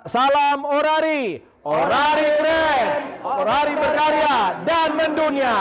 salam Orari. Orari keren, Orari berkarya dan mendunia.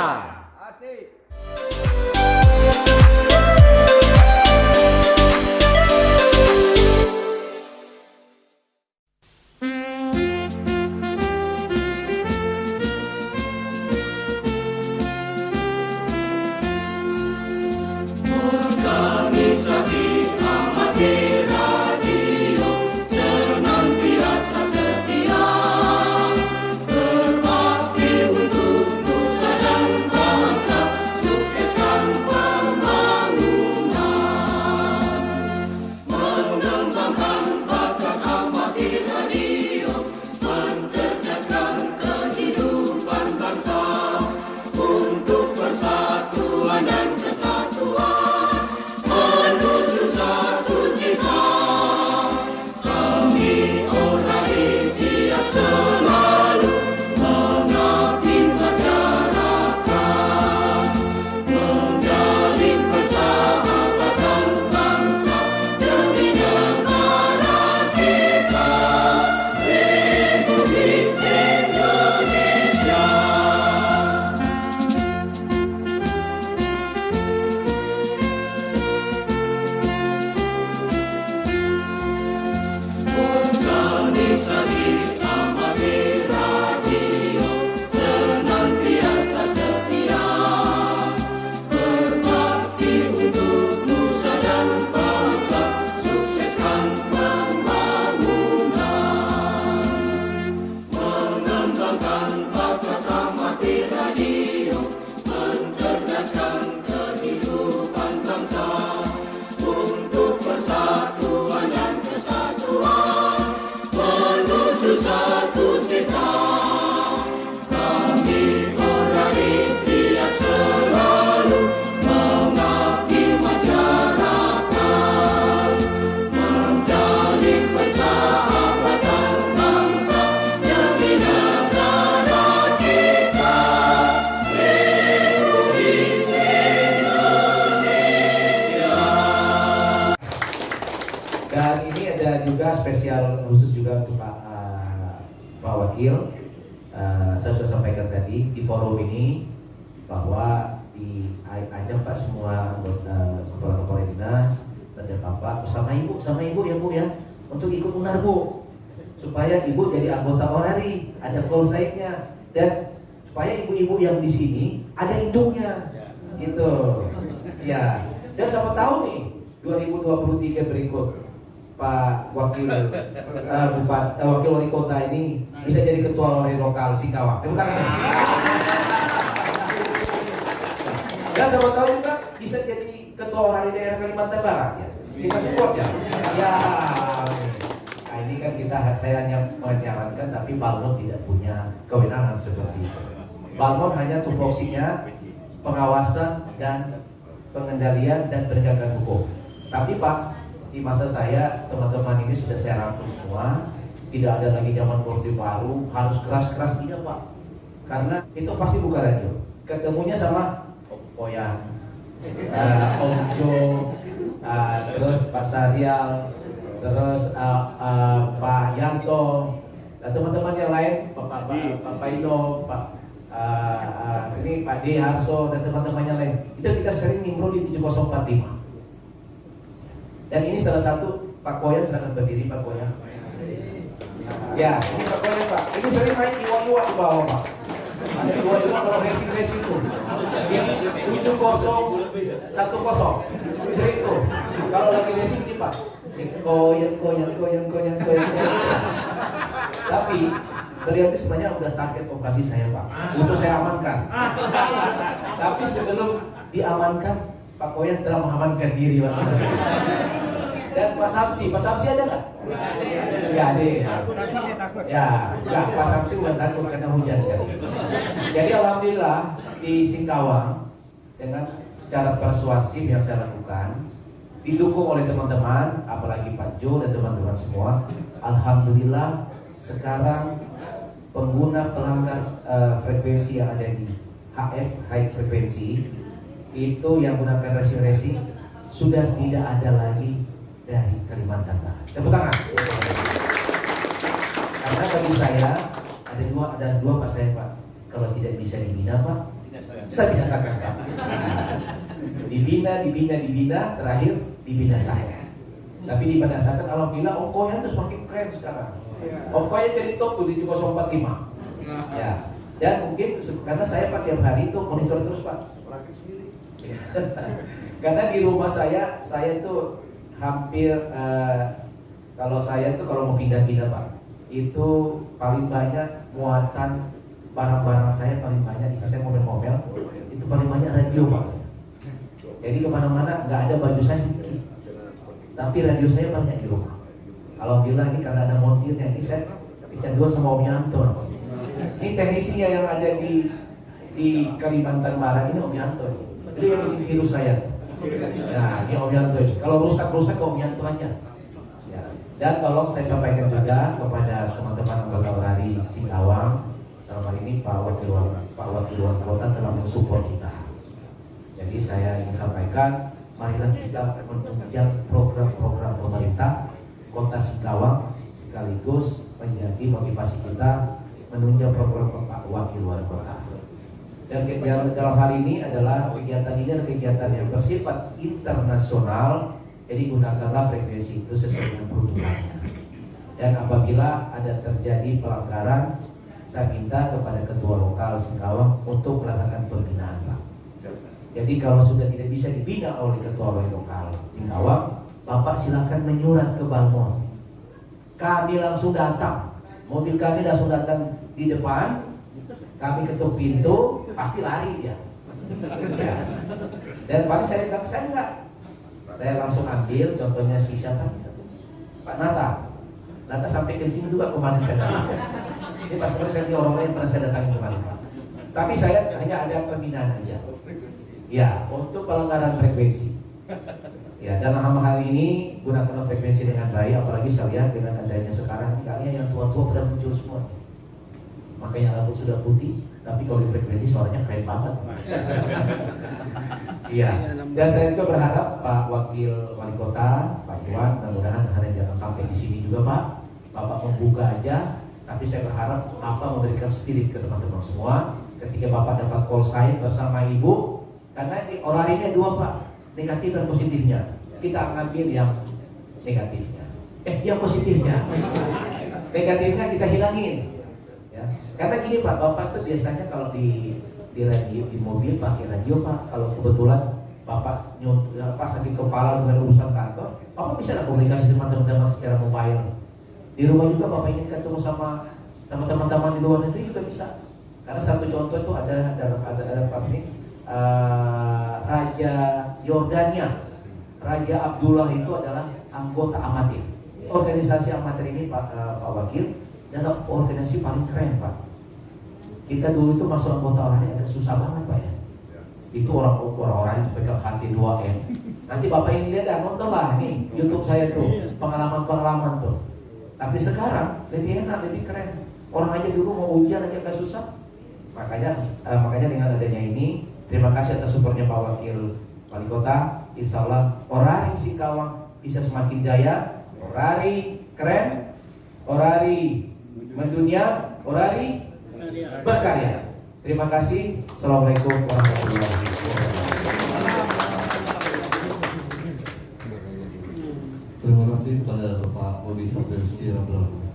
Dan ini ada juga spesial khusus juga untuk Pak Wakil. Saya sudah sampaikan tadi di forum ini bahwa diajak Pak semua anggota kepala dinas dan Bapak bersama ibu ya Bu ya untuk ikut unar Bu, supaya ibu jadi anggota Orari, ada call sign-nya, dan supaya ibu-ibu yang di sini ada induknya gitu ya. Dan siapa tahu nih 2023 berikut Pak Wakil Wakil Wali Kota ini bisa jadi ketua Orari lokal Singkawang. Tepuk tangan. Dan siapa tahu juga bisa jadi ketua Orari daerah Kalimantan Barat ya. Kita support ya. Ya. Nah, ini kan saya hanya menyarankan, tapi Balmon tidak punya kewenangan seperti itu. Balmon hanya tupoksinya pengawasan dan pengendalian dan penegakan hukum. Tapi Pak, di masa saya, teman-teman ini sudah saya rangkul semua. Tidak ada lagi zaman Orde Baru harus keras-keras, tidak Pak. Karena itu pasti bukan radio. Ketemunya sama Om Koyan, Om Jo, terus Pak Sarial, terus Pak Yanto, dan teman-teman yang lain, Pak Ido, ini Pak D. Harso, dan teman-teman yang lain. Itu kita sering nimbrung di 7045. Dan ini salah satu Pak Koyan, silakan berdiri Pak Koyan. Ya, ini Pak Koyan Pak. Ini sering main iwa-iwa di bawah Pak. Ada iwa-iwa kalau racing tuh. Yang 70-10. Sering tuh. Kalau lagi racing ini Pak. Koyan. Tapi beliau itu sebenarnya udah target operasi saya Pak. Untuk saya amankan. Tapi sebelum diamankan, Pak Koyan telah mengamankan diri Pak. Dan Pak Samsi ada nggak? Ya ada. Takut. Ya, Pak Samsi bukan takut karena hujan kan. Jadi alhamdulillah di Singkawang dengan cara persuasif yang saya lakukan, didukung oleh teman-teman, apalagi Pak Jo dan teman-teman semua, alhamdulillah sekarang pengguna pelanggan frekuensi yang ada di HF high frekuensi itu yang gunakan racing sudah tidak ada lagi dari Kalimantan Barat. Tepuk tangan. Karena bagi saya ada dua Pak saya Pak. Kalau tidak bisa dibina Pak, saya binasakan Pak. Dibina, terakhir dibina saya. Tapi dibinasakan alhamdulillah Okoya itu semakin keren sekarang. Okoya jadi top tuh di 045. Ya. Dan mungkin karena saya Pak tiap hari itu monitor terus Pak. Karena di rumah saya itu hampir kalau mau pindah-pindah Pak, itu paling banyak muatan barang-barang saya paling banyak. Saya mobil-mobil itu paling banyak radio Pak. Jadi kemana-mana nggak ada baju saya sedikit, tapi radio saya banyak di rumah. Alhamdulillah ini karena ada montirnya, ini saya kecanduan sama Om Yanto. Ini teknisinya yang ada di Kalimantan Barat ini Om Yanto. Jadi yang bikin virus saya. Nah ini Om Yanto. Kalau rusak ke Om Yanto aja. Ya. Dan tolong saya sampaikan juga kepada teman-teman anggota Orari Singkawang. Dalam hal ini Pak Wakil Wali Kota telah mensupport kita. Jadi saya ingin sampaikan, marilah kita menunjang program-program pemerintah Kota Singkawang sekaligus menjadi motivasi kita menunjang program Pak Wakil Wali Kota. Dan dalam hal ini adalah kegiatan yang bersifat internasional. Jadi gunakanlah frekuensi itu sesuai dengan peruntukannya. Dan apabila ada terjadi pelanggaran, saya minta kepada ketua lokal Singkawang untuk melakukan pembinaan Pak. Jadi kalau sudah tidak bisa dibina oleh ketua lokal Singkawang, Bapak silakan menyurat ke Balmon. Kami langsung datang, mobil kami langsung datang di depan, kami ketuk pintu, pasti lari dia. Ya. Dan paling saya bilang, saya enggak. Saya langsung ambil contohnya si siapa? Pak Nata. Nata sampai kencing juga kemarin saya datang. Ini pas kemarin saya lihat orang lain pernah saya datangi kemarin Pak. Tapi saya hanya ada pembinaan aja. Ya, untuk pelanggaran frekuensi. Ya, dalam hal ini gunakan frekuensi dengan baik, apalagi saya lihat dengan adanya sekarang kalian yang tua-tua pada muncul semua. Makanya rambut sudah putih, tapi kalau di frekuensi suaranya keren banget. Iya. Dan saya juga berharap Pak Wakil Wali Kota, Pak Iwan, mudah-mudahan hanya jangan sampai di sini juga Pak. Bapak membuka aja, tapi saya berharap Bapak memberikan spirit ke teman-teman semua. Ketika Bapak dapat call sign bersama Ibu, karena di Orari ini dua Pak, negatif dan positifnya. Kita akan ambil yang negatifnya. Yang positifnya. Negatifnya kita hilangin. Ya. Karena gini Pak, Bapak tuh biasanya kalau di radio, di mobil pakai radio Pak. Kalau kebetulan Bapak sakit kepala dengan urusan kantor, Bapak bisa lah komunikasi dengan teman-teman secara mobile. Di rumah juga Bapak ingin ketemu sama teman-teman di luar negeri juga bisa. Karena satu contoh itu ada Pak ini. Raja Yordania, Raja Abdullah itu adalah anggota amatir. Organisasi amatir ini Pak Wakil adalah organisasi paling keren Pak. Kita dulu itu masuk anggota Orari agak susah banget Pak ya. Itu orang-orang yang pegang hati 2M. Nanti Bapak ini lihat nonton lah nih YouTube saya tuh pengalaman tuh. Tapi sekarang lebih enak, lebih keren. Orang aja dulu mau ujian aja agak susah. Makanya dengan adanya ini, terima kasih atas supportnya Pak Wakil Wali Kota. Insya Allah Orari Singkawang bisa semakin jaya. Orari keren, Orari mendunia, Orari berkarya. Terima kasih. Assalamualaikum warahmatullahi wabarakatuh. Terima kasih kepada Bapak Budi Satrio Sirablagu.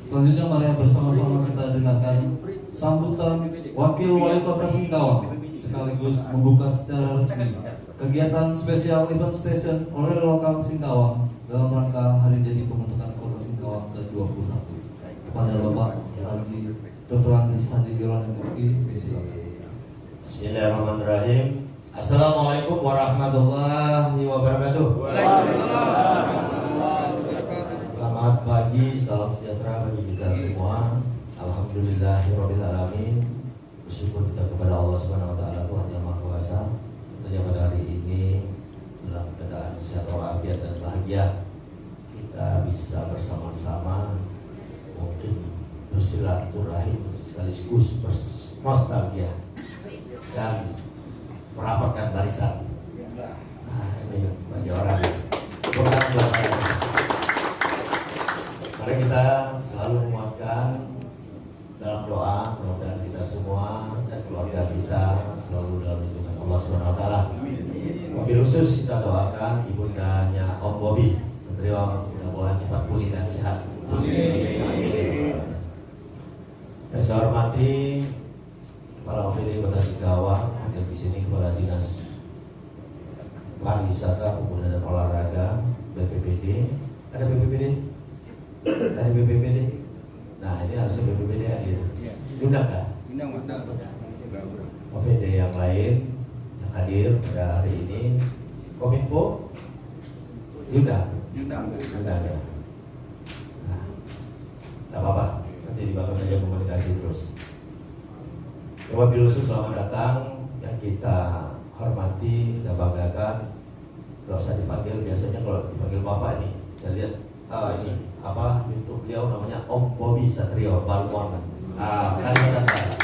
Selanjutnya mari bersama-sama kita dengarkan sambutan Wakil Wali Kota Singkawang sekaligus membuka secara resmi kegiatan spesial event station Orari Lokal Singkawang dalam rangka hari jadi pembentukan Kota Singkawang ke-21. Kepada Bapak Haji Dr. Andis Hadi Giron MSI, silakan. Bismillahirrahmanirrahim. Assalamualaikum warahmatullahi wabarakatuh. Selamat pagi, salam sejahtera bagi kita semua. Alhamdulillahirabbil alamin. Bersyukur kita kepada Allah Subhanahu wa taala Tuhan yang Maha Kuasa. Tentunya pada hari ini dalam keadaan sehat walafiat dan bahagia kita bisa bersama-sama mungkin bersilaturahim sekaligus bernostalgia dan merapatkan barisan. Nah, ini bagi orang bukan buat mari kita selalu Nah ini harusnya BPBD hadir. Diundang kan? OPD yang lain yang hadir pada hari ini, Kominfo diundang ya. Nah, tidak apa-apa, nanti dibangun saja komunikasi terus. Wabil khusus selamat datang yang kita hormati, kita banggakan. Tidak usah dipanggil, biasanya kalau dipanggil Bapak ini, saya lihat ini apa YouTube beliau namanya Om Bobi Satrio Balmon. Kalimantan Barat.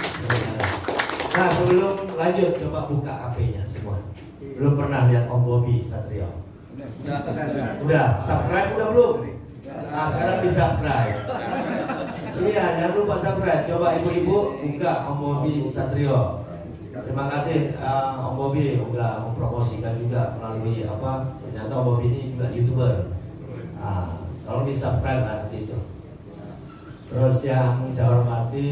Nah sebelum lanjut coba buka HP-nya semua. Belum pernah lihat Om Bobi Satrio? Udah, subscribe udah belum? Nah sekarang di subscribe. Iya, jangan lupa subscribe. Coba ibu-ibu buka Om Bobi Satrio. Terima kasih Om Bobi udah mempromosikan juga melalui apa? Ternyata Om Bobi ini juga YouTuber. Nah, tolong di subscribe lah nanti itu. Terus yang saya hormati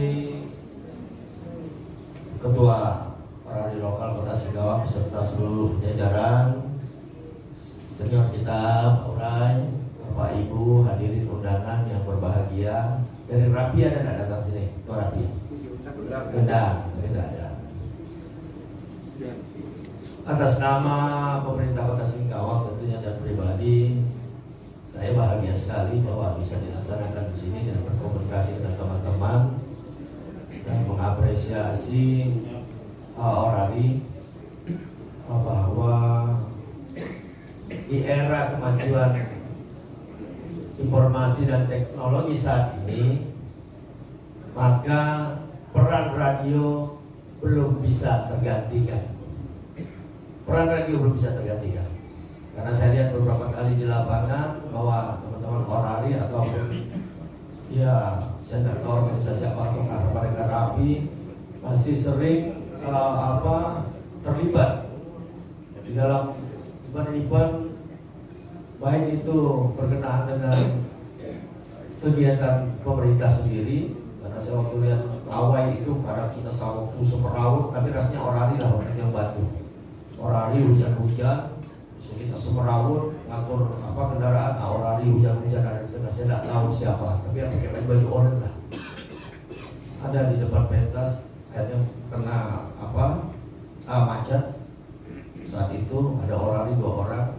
Ketua Orari Lokal Kota Singkawang beserta seluruh jajaran senior kita, Pak Urai, Bapak Ibu, hadirin undangan yang berbahagia. Dari Rapi ada nggak datang sini? Ketua Rapi? Undang, tapi nggak ada. Atas nama pemerintah Kota Singkawang tentunya dan pribadi, saya bahagia sekali bahwa bisa dilaksanakan di sini dan berkomunikasi dengan teman-teman dan mengapresiasi Orari bahwa di era kemajuan informasi dan teknologi saat ini, maka peran radio belum bisa tergantikan. Peran radio belum bisa tergantikan. Karena saya lihat beberapa kali di lapangan bahwa teman-teman Orari atau ya saya tidak tahu organisasi apa atau mereka Rapi masih sering terlibat di dalam event-event, baik itu berkenaan dengan kegiatan pemerintah sendiri. Karena saya waktu lihat Awai itu pada kita waktu semeraut, tapi rasanya Orari lah yang bantu. Orari hujan-hujan, kita semeraut ngatur kendaraan, Orari hujan-hujan ada di tengah, saya tidak tahu siapa, tapi yang pakai baju oranye lah. Ada di depan pentas, akhirnya kena macet. Saat itu ada Orari 2 orang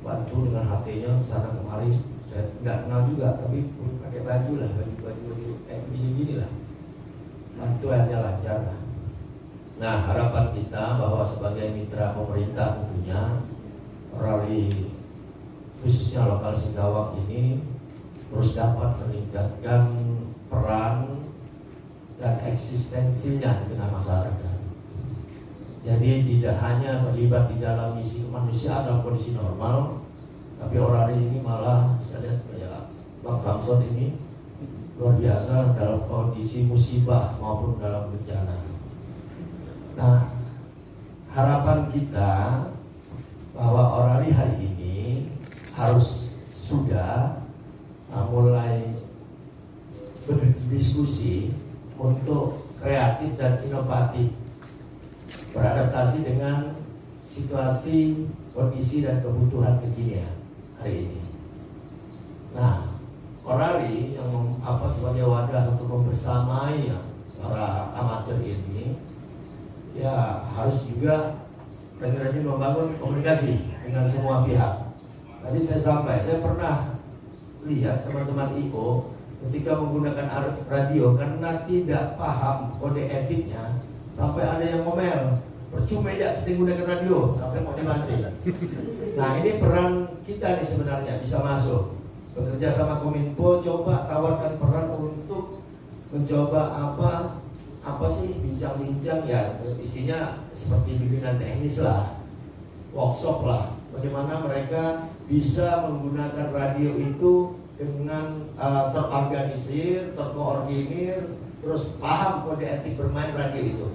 bantu dengan HT-nya sana kemari. Saya nggak kenal juga, tapi pakai baju lah, baju gini lah. Bantuannya lancar lah. Nah harapan kita bahwa sebagai mitra pemerintah tentunya Orari khususnya lokal Singkawang ini terus dapat meningkatkan peran dan eksistensinya di tengah masyarakat. Jadi tidak hanya terlibat di dalam misi kemanusiaan dalam kondisi normal, tapi Orari ini malah saya lihat kayak Bang Samson ini luar biasa dalam kondisi musibah maupun dalam bencana. Nah, harapan kita bahwa Orari hari ini harus sudah mulai berdiskusi untuk kreatif dan inovatif, beradaptasi dengan situasi, kondisi dan kebutuhan kekinian hari ini. Nah, Orari yang sebagai wadah untuk membersamai para amatir ini, ya harus juga rajin-rajin membangun komunikasi dengan semua pihak. Tadi saya pernah lihat teman-teman IO ketika menggunakan radio karena tidak paham kode etiknya, sampai ada yang ngomel, percuma ya kita gunakan radio sampai mau dibanting. Nah ini peran kita nih sebenarnya bisa masuk. Bekerja sama Kominfo, coba tawarkan peran untuk mencoba apa sih bincang-bincang ya, isinya seperti bimbingan teknis lah, workshop lah, bagaimana mereka bisa menggunakan radio itu dengan terorganisir, terkoordinir, terus paham kode etik bermain radio itu.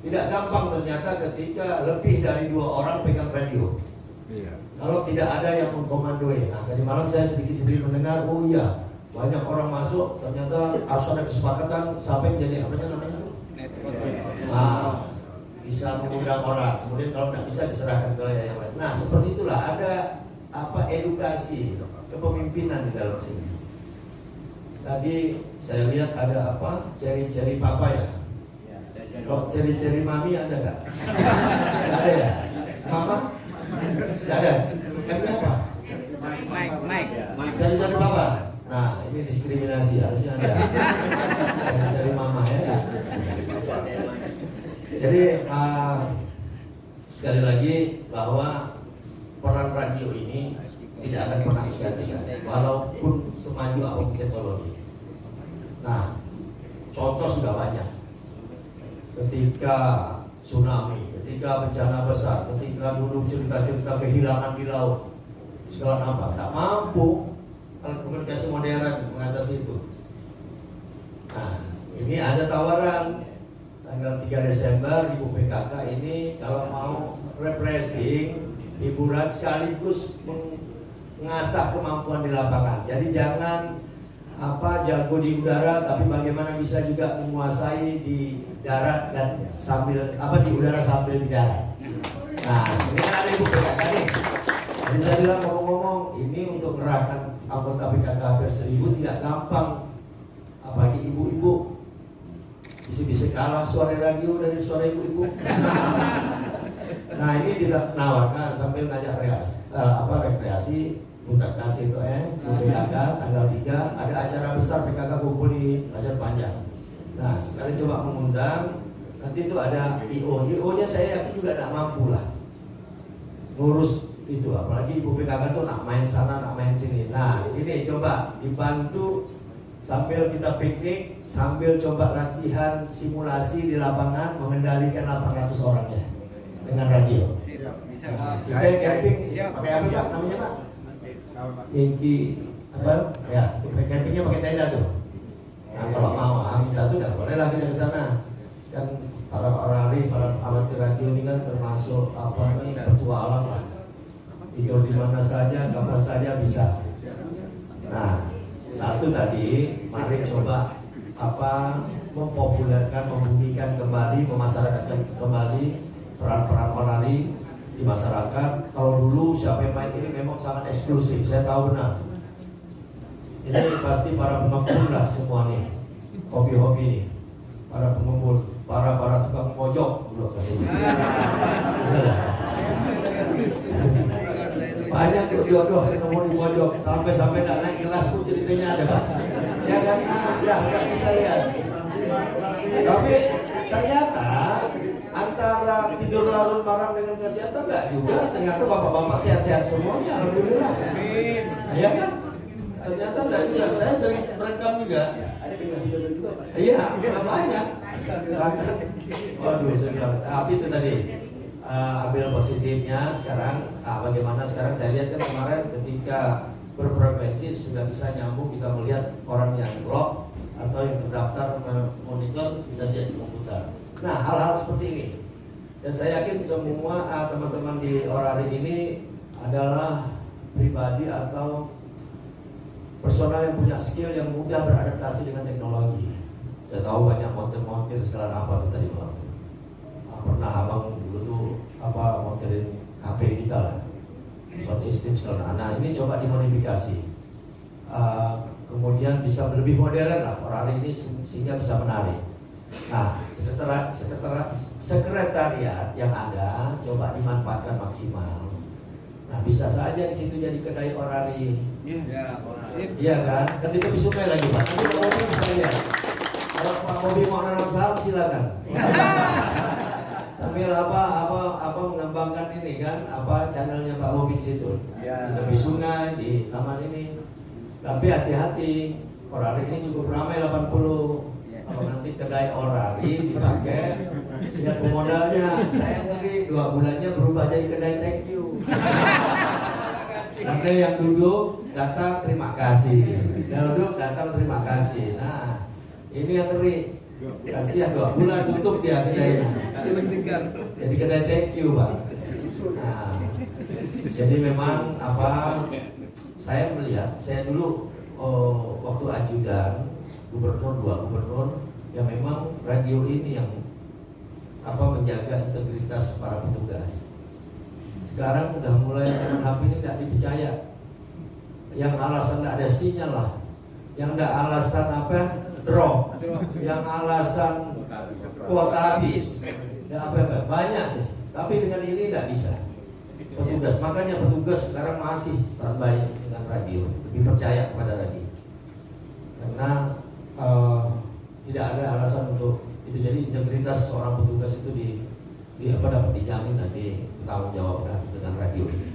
Tidak gampang ternyata ketika lebih dari 2 orang pegang radio. Iya. Kalau tidak ada yang mengkomandoi. Nah tadi malam saya sedikit mendengar, oh iya banyak orang masuk, ternyata harus ada kesepakatan sampai menjadi namanya? Nah, bisa mengundang orang. Kemudian kalau tidak bisa diserahkan ke yang lain. Nah seperti itulah ada edukasi kepemimpinan di dalam sini. tadi saya lihat ada apa? Ceri-ceri papa ya? Kok ceri-ceri mami ada nggak? Nggak ada ya? Mama? Nggak ada? Emang apa? Mike. Cari-cari papa? Nah, ini diskriminasi, harusnya ada. Cari-cari mama ya. Jadi, sekali lagi bahwa peran radio ini tidak akan pernah digantikan, walaupun semaju apapun teknologi. Nah, contoh sudah banyak. Ketika tsunami, ketika bencana besar, ketika dulu cerita-cerita kehilangan di laut, segala apa, tak mampu alat komunikasi modern mengatasi itu. Nah, ini ada tawaran tanggal 3 Desember Ibu PKK ini kalau mau refreshing, hiburan sekaligus mengasah kemampuan di lapangan. Jadi jangan jago di udara, tapi bagaimana bisa juga menguasai di darat dan sambil di udara sambil di darat. Nah, ini kan ada Ibu PKK nih. Jadi saya bilang ngomong-ngomong, ini untuk mengerahkan anggota PKK hampir 1000 tidak gampang. Apalagi ibu-ibu, bisa kalah suara radio dari suara ibu-ibu. Nah, ini ditawarkan sambil ngajak rekreasi. Untuk kasih itu PKK tanggal 3 ada acara besar PKK kumpul di Pasir Panjang. Nah, sekali coba mengundang, nanti itu ada IO-nya saya yakin juga tidak mampu lah ngurus itu, apalagi Ibu PKK tuh nak main sana, nak main sini. Nah, ini coba dibantu sambil kita piknik, sambil coba latihan simulasi di lapangan mengendalikan 800 orang ya dengan radio. Bisa. Kita camping pakai apa Pak namanya Pak? Inki apa? Ya, campingnya pakai tenda tuh. Nah, kalau mau Amin 1 dah boleh lah kita ke sana. Kan para amatir radio ini kan termasuk petualang lah. Tidur di mana saja, kapan saja bisa. Nah, satu tadi, mari coba mempopulerkan, membumikan kembali, memasyarakatkan kembali peran-peran onari di masyarakat. Kalau dulu siapa yang main ini memang sangat eksklusif, saya tahu benar. Ini pasti para pengumpul lah semua nih, hobi-hobi nih, para pengumpul, para tukang pojok dulu banyak jodoh ketemu di pojok sampai tidak naik kelas pun ceritanya ada Pak. Ya kan, nggak bisa lihat. Tapi ternyata antara tidur larut malam dengan kesehatan enggak juga. Ternyata bapak-bapak sehat-sehat semuanya, alhamdulillah. Ya kan? Ternyata enggak juga. Saya sering merekam juga. Iya, banyak. Waduh, saya bilang. Tapi itu tadi ambil positifnya. Sekarang bagaimana sekarang saya lihat kan kemarin ketika berfrekuensi sudah bisa nyambung, kita melihat orang yang blok atau yang terdaftar monitor bisa lihat di komputer. Nah, hal-hal seperti ini, dan saya yakin semua teman-teman di Orari ini adalah pribadi atau personal yang punya skill yang mudah beradaptasi dengan teknologi. Saya tahu banyak montir-montir segala apa tadi malam. Pernah abang dulu tuh montirin kafe kita lah, sound system segala. Nah, ini coba dimodifikasi, kemudian bisa lebih modern lah Orari ini sehingga bisa menarik. Nah, sekretariat yang ada coba dimanfaatkan maksimal. Nah, bisa saja di situ jadi kedai Orari. Iya kan? Kan di tepi sungai lagi Pak. Nanti Pak Bobi bisa lihat. Kalau Pak Bobi mau nanam saham silakan. Sambil mengembangkan ini kan channelnya Pak Bobi di situ. Di tepi sungai, di taman ini. Tapi hati-hati, Orari ini cukup ramai 80. Kalau nanti kedai Orari dipakai, lihat pemodalnya, saya ngeri 2 bulannya berubah jadi kedai thank you. Ada yang duduk datang terima kasih, duduk datang terima kasih. Nah, ini yang ngeri. Kasihan 2 bulan tutup dia kedainya. Jadi kedai thank you Pak. Nah, jadi memang saya melihat, saya dulu waktu ajudan gubernur 2 gubernur yang memang radio ini yang menjaga integritas para petugas. Sekarang udah mulai HP ini tidak dipercaya. Yang alasan tidak ada sinyal lah, yang enggak alasan apa drop, yang alasan kuota habis, ya apa banyak deh. Tapi dengan ini tidak bisa. Petugas, makanya petugas sekarang masih standby dengan radio, lebih percaya kepada radio, karena tidak ada alasan untuk itu. Jadi integritas seorang petugas itu di apa dapat dijamin dan ditanggung jawabkan dengan radio ini.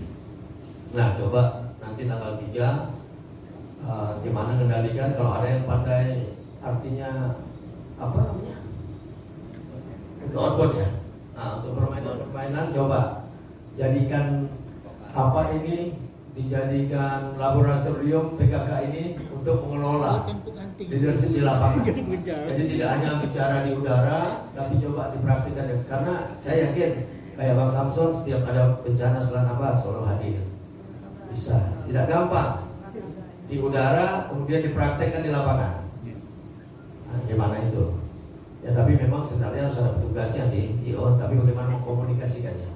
Nah, coba nanti tanggal 3 gimana kendalikan kalau ada yang pandai, artinya apa namanya? Untuk outbound ya. Nah, untuk permainan coba jadikan apa ini, dijadikan laboratorium PKK ini untuk mengelola leadership di lapangan. Jadi tidak hanya bicara di udara, tapi coba dipraktikkan. Karena saya yakin kayak Bang Samson, setiap ada bencana selain apa selalu hadir. Bisa, tidak gampang di udara kemudian dipraktekkan di lapangan. Nah, gimana itu? Ya tapi memang sebenarnya harus ada petugasnya sih, tapi bagaimana mengkomunikasikannya.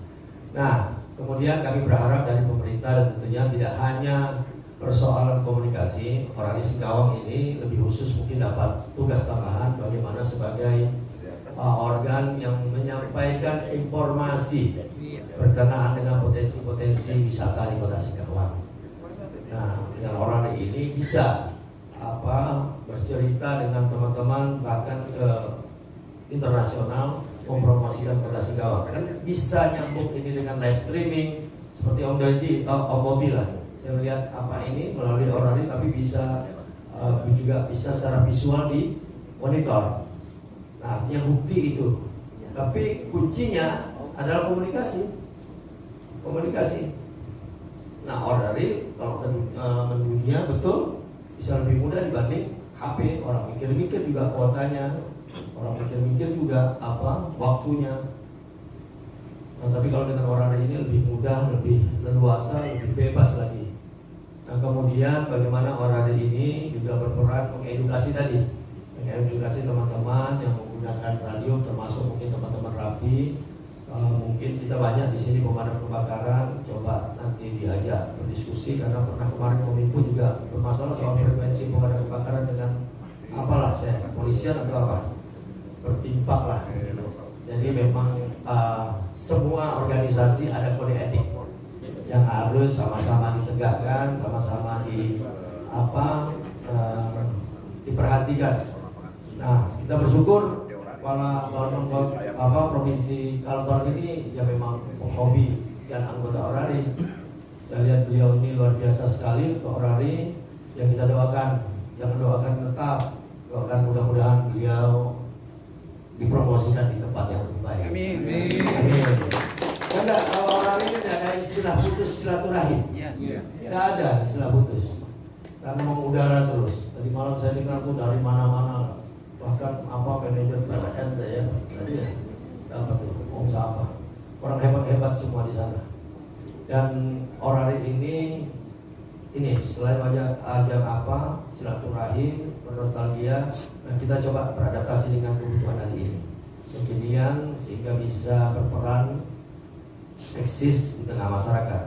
Nah, kemudian kami berharap dari pemerintah dan tentunya tidak hanya persoalan komunikasi, Orari Singkawang ini lebih khusus mungkin dapat tugas tambahan bagaimana sebagai organ yang menyampaikan informasi berkenaan dengan potensi-potensi wisata di Kota Singkawang. Nah, dengan Orari ini bisa bercerita dengan teman-teman bahkan ke internasional, mempromosikan Kota Singkawang. Kan bisa nyambung ini dengan live streaming seperti Om Deddy, Om Bobi lah. Saya lihat apa ini melalui Orari, tapi bisa juga bisa secara visual di monitor. Nah, artinya bukti itu. Tapi kuncinya adalah komunikasi. Nah, Orari kalau mendunia betul bisa lebih mudah dibanding HP. Orang mikir-mikir juga kuotanya, orang mikir-mikir juga waktunya. Nah, tapi kalau dengan Orari ini lebih mudah, lebih leluasa, lebih bebas lagi. Nah, kemudian bagaimana Orari ini juga berperan mengedukasi tadi, mengedukasi teman-teman yang menggunakan radio, termasuk mungkin teman-teman Rapi. Mungkin kita banyak di sini pemadam kebakaran, coba nanti diajak berdiskusi karena pernah kemarin Kominfo juga bermasalah soal frekuensi pemadam kebakaran dengan kepolisian atau apa, bertimpak lah. Jadi memang semua organisasi ada kode etik yang harus sama-sama ditegakkan, sama-sama diperhatikan. Nah, kita bersyukur provinsi Kalbar ini ya memang hobi dan anggota Orari. Saya lihat beliau ini luar biasa sekali untuk Orari. Yang kita doakan, jangan doakan tetap, doakan mudah-mudahan beliau dipromosikan di tempat yang lebih baik. Amin. Amin. Enggak, kalau Orari ini tidak ada istilah putus silaturahim. Tidak ada istilah putus. Karena mengudara terus. Tadi malam saya dengar tuh dari mana-mana. Bahkan manajer PLN ya tadi ya apa tuh Om Sapa, orang hebat-hebat semua di sana. Dan Orari ini selain ajang silaturahim, bernostalgia, nah kita coba beradaptasi dengan kebutuhan hari ini kekinian sehingga bisa berperan eksis di tengah masyarakat.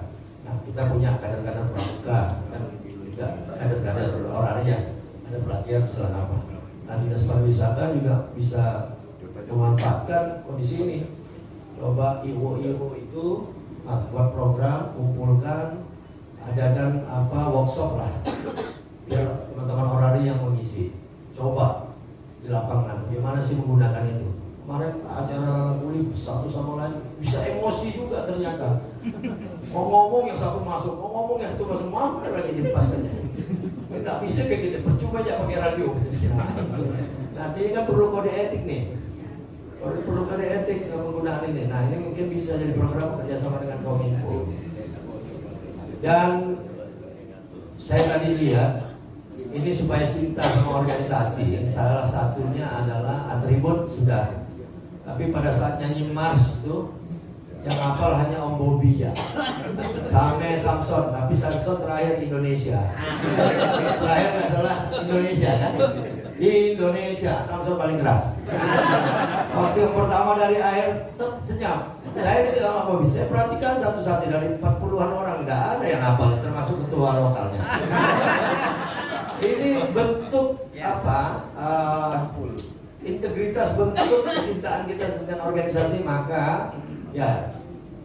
Nah, kita punya kader-kader pramuka kan, juga kader-kader Orari ya, ada pelatihan segala apa. Nah, Dinas Pariwisata juga bisa memanfaatkan kondisi ini. Coba IO itu buat program, kumpulkan, adakan workshop lah, biar teman-teman Orari yang mengisi. Coba di lapangan, bagaimana sih menggunakan itu? Kemarin acara kulit satu sama lain bisa emosi juga ternyata. Ngomong yang satu masuk, ngomong yang satu masuk, mana lagi dipaskannya? Nggak bisa kayak gitu, percuma aja pakai radio. Nah, ini kan perlu kode etik nih. Perlu kode etik dalam penggunaan ini. Nah, ini mungkin bisa jadi program kerjasama dengan Kominfo. Dan saya tadi lihat ini supaya cinta sama organisasi. Salah satunya adalah atribut sudah. Tapi pada saat nyanyi Mars itu yang hafal hanya Om Bobi ya, sampai Samson, tapi Samson terakhir Indonesia. Terakhir nggak salah Indonesia kan? Di Indonesia Samson paling keras. Waktu yang pertama dari akhir senyap. Saya tidak sama Bobi. Saya perhatikan satu-satu dari 40-an orang nggak ada yang hafal, termasuk ketua lokalnya. Ini betul bentuk integritas, bentuk kecintaan kita dengan organisasi, maka ya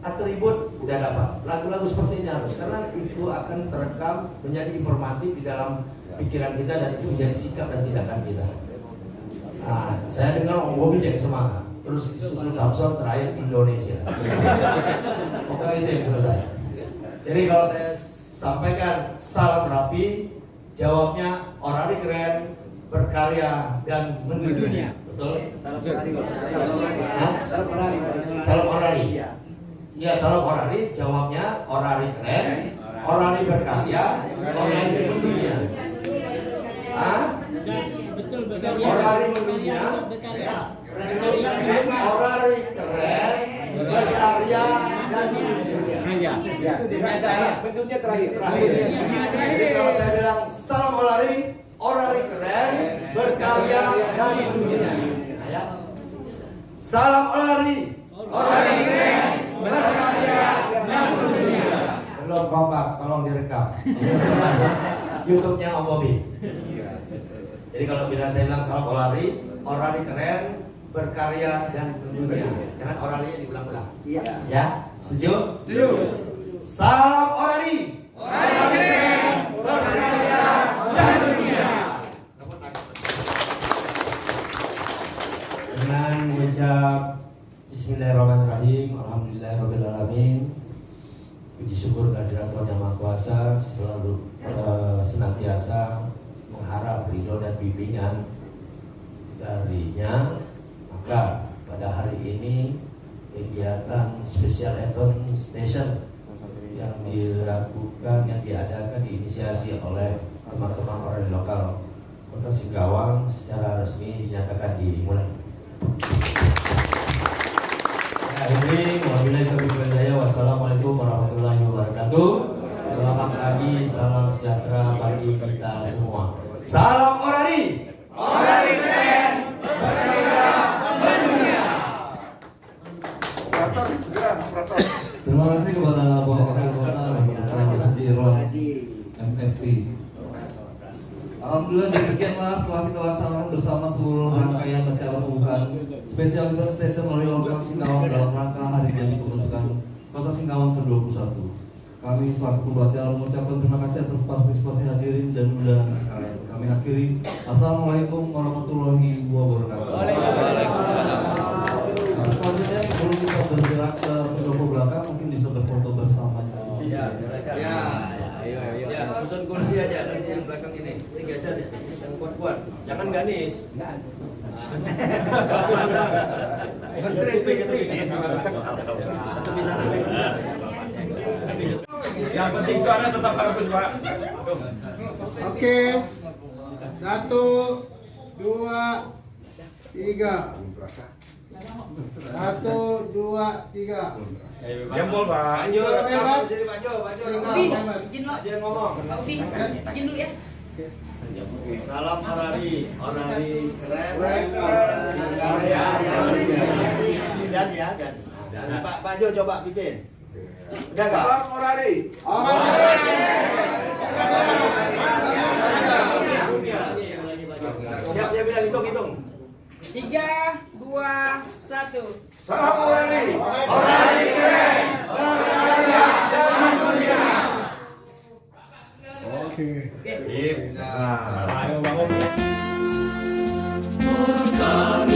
atribut udah dapat. Lagu-lagu seperti ini harus, karena itu akan terekam menjadi informatif di dalam pikiran kita dan itu menjadi sikap dan tindakan kita. Nah, saya dengar Om Bobi jadi semangat. Terus disusul Samson, terakhir Indonesia. Pokoknya itu yang selesai. Jadi kalau saya sampaikan salam rapi, jawabnya orari keren, berkarya dan mendunia. Betul? Salam orari. Iya, salam orari. Jawabnya orari keren, orari berkarya, orari mendunia. Orari mendunia, orari keren, berkarya dan mendunia. Bentuknya terakhir. Jadi kalau saya bilang salam orari keren, berkarya dan mendunia. Nah, ya. Salam orari keren, berkarya dan mendunia. Belum kompak, tolong direkam. YouTube-nya Om Bobi. Jadi kalau saya bilang salam orari keren, berkarya dan mendunia. Jangan orarinya diulang-ulang. Iya. Ya, setuju? Setuju. Salam orari keren, berkarya dan mendunia. Dengan mengucap Bismillahirrahmanirrahim, Alhamdulillahirrahmanirrahim. Puji syukur kehadirat Tuhan Yang Maha Kuasa, selalu senantiasa mengharap ridho dan bimbingan darinya. Maka pada hari ini kegiatan special event station yang dilakukan, yang diadakan, diinisiasi oleh teman-teman orang lokal Kota Singkawang secara resmi dinyatakan dimulai. Wabillahi taufiq wal hidayah. Wassalamualaikum warahmatullahi wabarakatuh. Selamat pagi, salam sejahtera bagi kita semua. Salam orari keren, berkarya mendunia. Terima kasih kepada Bapak Wakil Kota Haji Ron MSI. Alhamdulillah demikianlah telah kita laksanakan bersama seluruh rangkaian acara pembukaan Special Event Station oleh Lokal Singkawang dalam rangka hari jadi pembentukan Kota Singkawang ke-21. Kami selaku pembawa acara mengucapkan terima kasih atas partisipasi hadirin dan undangan sekalian. Kami akhiri. Assalamualaikum warahmatullahi wabarakatuh. Selanjutnya sebelum kita bergerak ke pendopo belakang, mungkin bisa berfoto bersama di sini. Ya, susun kursi aja nanti yang belakang ini. Ini geser ya, yang kuat-kuat. Jangan ganis. Yang penting suara tetap bagus, Pak. Oke. 1, 2, 3. 1, 2, 3. Jempol, Pak. Maju, sini maju. Izin lo. Aja yang ngomong. Pak Ubi, izin dulu ya. Salam orari keren. Dan Pak Jo coba bikin. Udah enggak? Salam orari. Siap, dia bilang hitung. 3, 2, 1. Salam orari. Keren, berkarya dan mendunia. Oke. Sip. Nah, ayo bangun. Berkarya